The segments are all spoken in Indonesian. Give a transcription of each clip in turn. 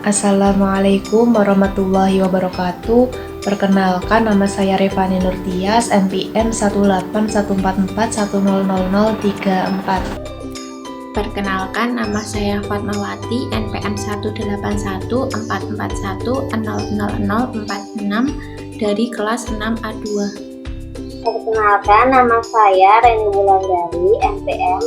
Assalamualaikum warahmatullahi wabarakatuh. Perkenalkan, nama saya Revani Nurtias, NPM 18144100034. Perkenalkan, nama saya Fatmawati, NPM 18144100046 dari kelas 6A2. Perkenalkan, nama saya Reni Wulandari, NPM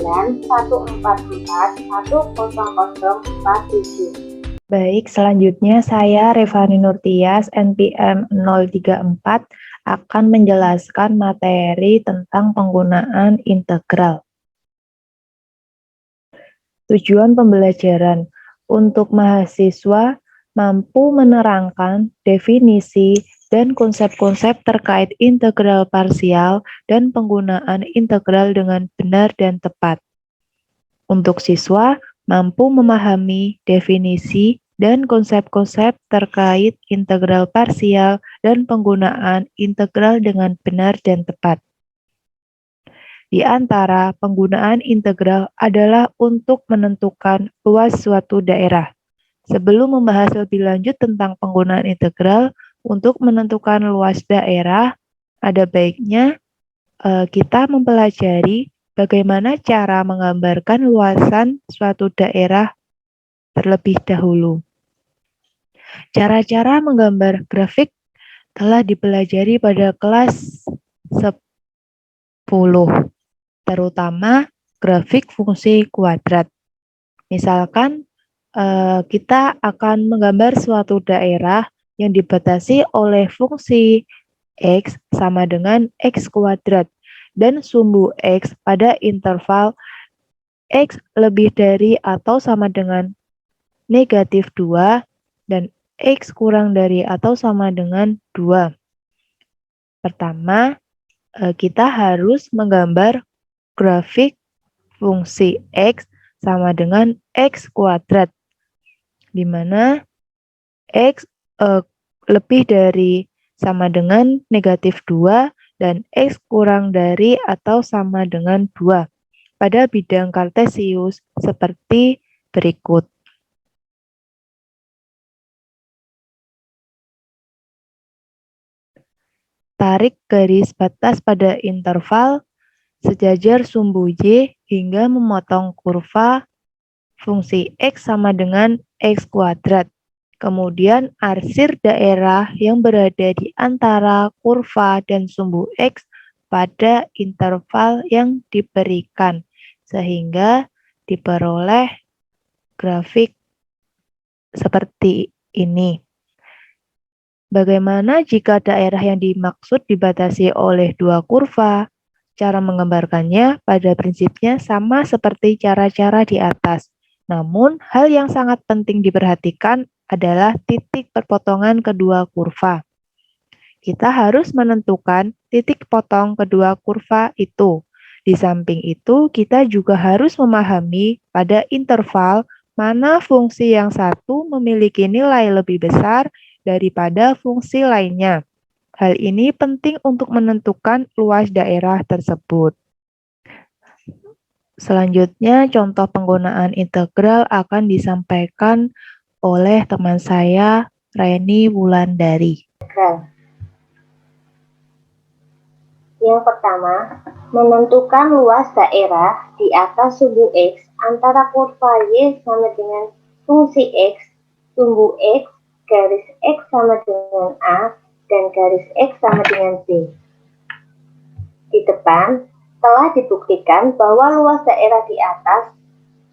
19144100047. Baik, selanjutnya saya Revani Nurtias, NPM 034, akan menjelaskan materi tentang penggunaan integral. Tujuan pembelajaran untuk mahasiswa mampu menerangkan definisi dan konsep-konsep terkait integral parsial dan penggunaan integral dengan benar dan tepat. Untuk siswa mampu memahami definisi dan konsep-konsep terkait integral parsial dan penggunaan integral dengan benar dan tepat. Di antara penggunaan integral adalah untuk menentukan luas suatu daerah. Sebelum membahas lebih lanjut tentang penggunaan integral untuk menentukan luas daerah, ada baiknya kita mempelajari bagaimana cara menggambarkan luasan suatu daerah terlebih dahulu. Cara-cara menggambar grafik telah dipelajari pada kelas 10, terutama grafik fungsi kuadrat. Misalkan kita akan menggambar suatu daerah yang dibatasi oleh fungsi X sama dengan X kuadrat dan sumbu X pada interval X lebih dari atau sama dengan negatif 2 dan X kurang dari atau sama dengan 2. Pertama, kita harus menggambar grafik fungsi X sama dengan X kuadrat, di mana X lebih dari sama dengan negatif 2 dan X kurang dari atau sama dengan 2 pada bidang kartesius seperti berikut. Tarik garis batas pada interval sejajar sumbu Y hingga memotong kurva fungsi X sama dengan X kuadrat. Kemudian arsir daerah yang berada di antara kurva dan sumbu X pada interval yang diberikan, sehingga diperoleh grafik seperti ini. Bagaimana jika daerah yang dimaksud dibatasi oleh dua kurva? Cara menggambarkannya pada prinsipnya sama seperti cara-cara di atas. Namun, hal yang sangat penting diperhatikan adalah titik perpotongan kedua kurva. Kita harus menentukan titik potong kedua kurva itu. Di samping itu, kita juga harus memahami pada interval mana fungsi yang satu memiliki nilai lebih besar daripada fungsi lainnya. Hal ini penting untuk menentukan luas daerah tersebut. Selanjutnya, contoh penggunaan integral akan disampaikan oleh teman saya, Reni Wulandari. Yang pertama, menentukan luas daerah di atas sumbu X antara kurva Y sama dengan fungsi X, sumbu X, garis X sama dengan A, dan garis X sama dengan B. Di depan, telah dibuktikan bahwa luas daerah di atas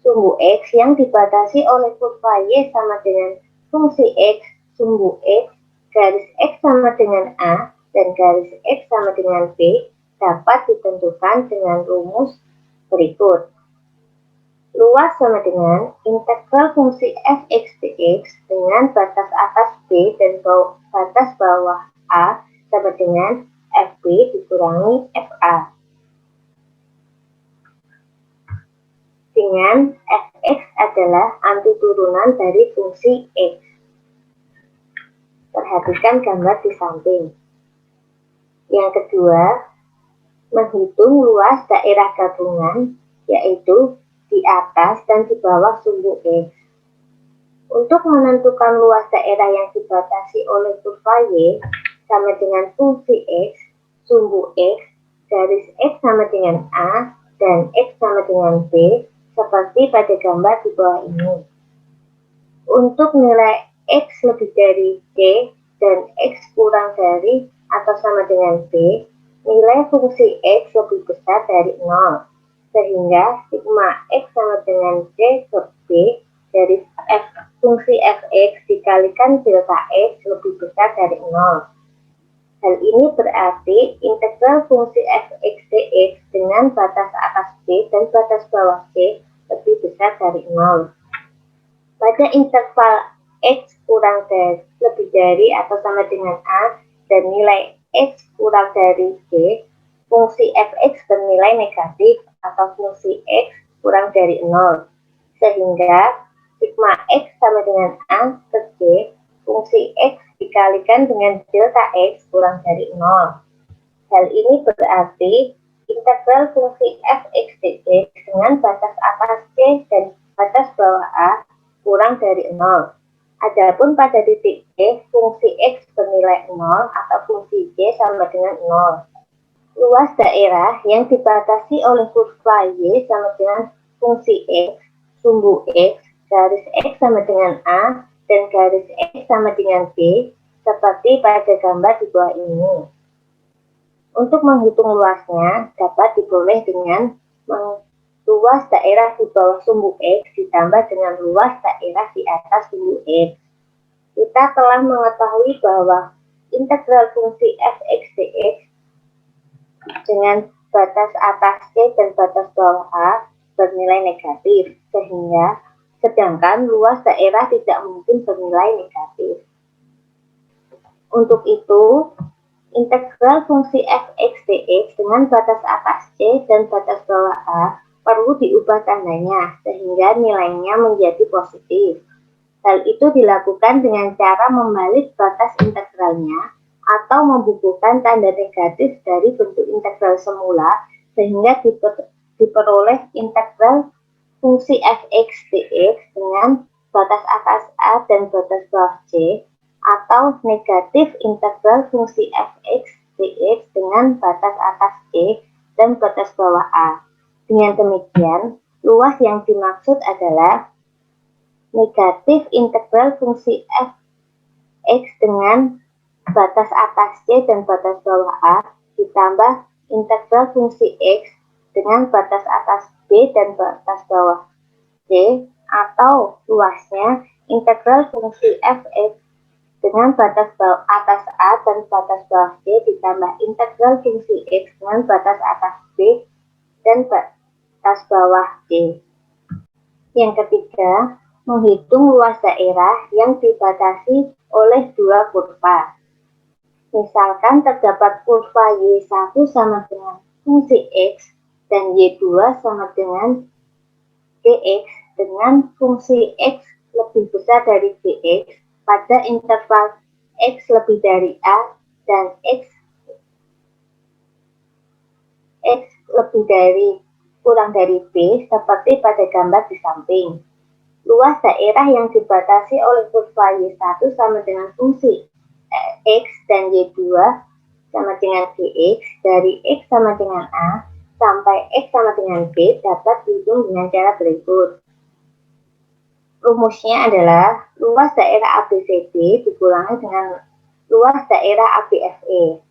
sumbu X yang dibatasi oleh kurva Y sama dengan fungsi X, sumbu X, garis X sama dengan A, dan garis X sama dengan B dapat ditentukan dengan rumus berikut. Luas sama dengan integral fungsi fx dx dengan batas atas B dan batas bawah A sama dengan fb dikurangi fa. Dengan fx adalah antiturunan dari fungsi x. Perhatikan gambar di samping. Yang kedua, menghitung luas daerah gabungan, yaitu di atas dan di bawah sumbu X. Untuk menentukan luas daerah yang dibatasi oleh kurva Y sama dengan fungsi X, sumbu X, garis X sama dengan A, dan X sama dengan B, seperti pada gambar di bawah ini. Untuk nilai X lebih dari C dan X kurang dari atau sama dengan B, nilai fungsi X lebih besar dari 0, sehingga sigma X sama dengan C per B dari fungsi fx dikalikan delta X lebih besar dari 0. Hal ini berarti integral fungsi fx dx dengan batas atas B dan batas bawah C lebih besar dari 0. Pada interval X kurang dari lebih dari atau sama dengan A dan nilai X kurang dari C, fungsi fx bernilai negatif atau fungsi X kurang dari 0. Sehingga sigma X sama dengan A per C, fungsi X dikalikan dengan delta X kurang dari 0. Hal ini berarti integral fungsi fx dx dengan batas atas C dan batas bawah A kurang dari 0. Adapun pada titik C, fungsi X bernilai 0 atau fungsi C sama dengan 0. Luas daerah yang dibatasi oleh kurva Y sama dengan fungsi X, sumbu X, garis X sama dengan A, dan garis X sama dengan B, seperti pada gambar di bawah ini. Untuk menghitung luasnya, dapat diperoleh dengan luas daerah di bawah sumbu X ditambah dengan luas daerah di atas sumbu X. Kita telah mengetahui bahwa integral fungsi fx dx dengan batas atas C dan batas bawah A bernilai negatif, sedangkan luas daerah tidak mungkin bernilai negatif. Untuk itu, integral fungsi fx dx dengan batas atas C dan batas bawah A perlu diubah tandanya sehingga nilainya menjadi positif. Hal itu dilakukan dengan cara membalik batas integralnya atau membukukan tanda negatif dari bentuk integral semula sehingga diperoleh integral fungsi fx dx dengan batas atas A dan batas bawah C, atau negatif integral fungsi fx dx dengan batas atas C dan batas bawah A. Dengan demikian, luas yang dimaksud adalah negatif integral fungsi fx dengan batas atas C dan batas bawah A ditambah integral fungsi X dengan batas atas B dan batas bawah C, atau luasnya integral fungsi fx dengan batas atas A dan batas bawah C ditambah integral fungsi X dengan batas atas B dan batas bawah C. Yang ketiga, menghitung luas daerah yang dibatasi oleh dua kurva. Misalkan terdapat kurva Y1 sama dengan fungsi X dan Y2 sama dengan Gx dengan fungsi X lebih besar dari Gx pada interval X lebih dari A dan X lebih dari kurang dari B seperti pada gambar di samping. Luas daerah yang dibatasi oleh kurva Y1 sama dengan fungsi X dan Y2 sama dengan Gx dari X sama dengan A sampai X sama dengan B dapat dihitung dengan cara berikut. Rumusnya adalah luas daerah ABCD dikurangi dengan luas daerah ABFE.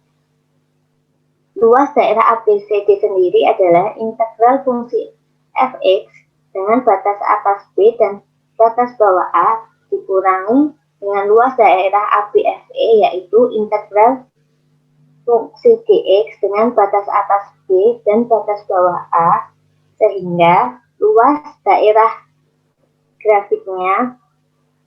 Luas daerah ABCD sendiri adalah integral fungsi fx dengan batas atas B dan batas bawah A dikurangi dengan luas daerah ABFE, yaitu integral fungsi Gx dengan batas atas B dan batas bawah A, sehingga luas daerah grafiknya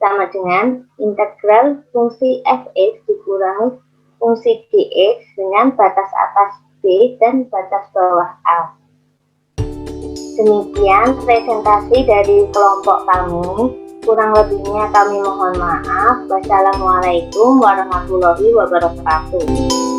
sama dengan integral fungsi fx dikurangi fungsi Gx dengan batas atas B dan batas bawah A. Demikian presentasi dari kelompok kami. Kurang lebihnya kami mohon maaf. Wassalamualaikum warahmatullahi wabarakatuh.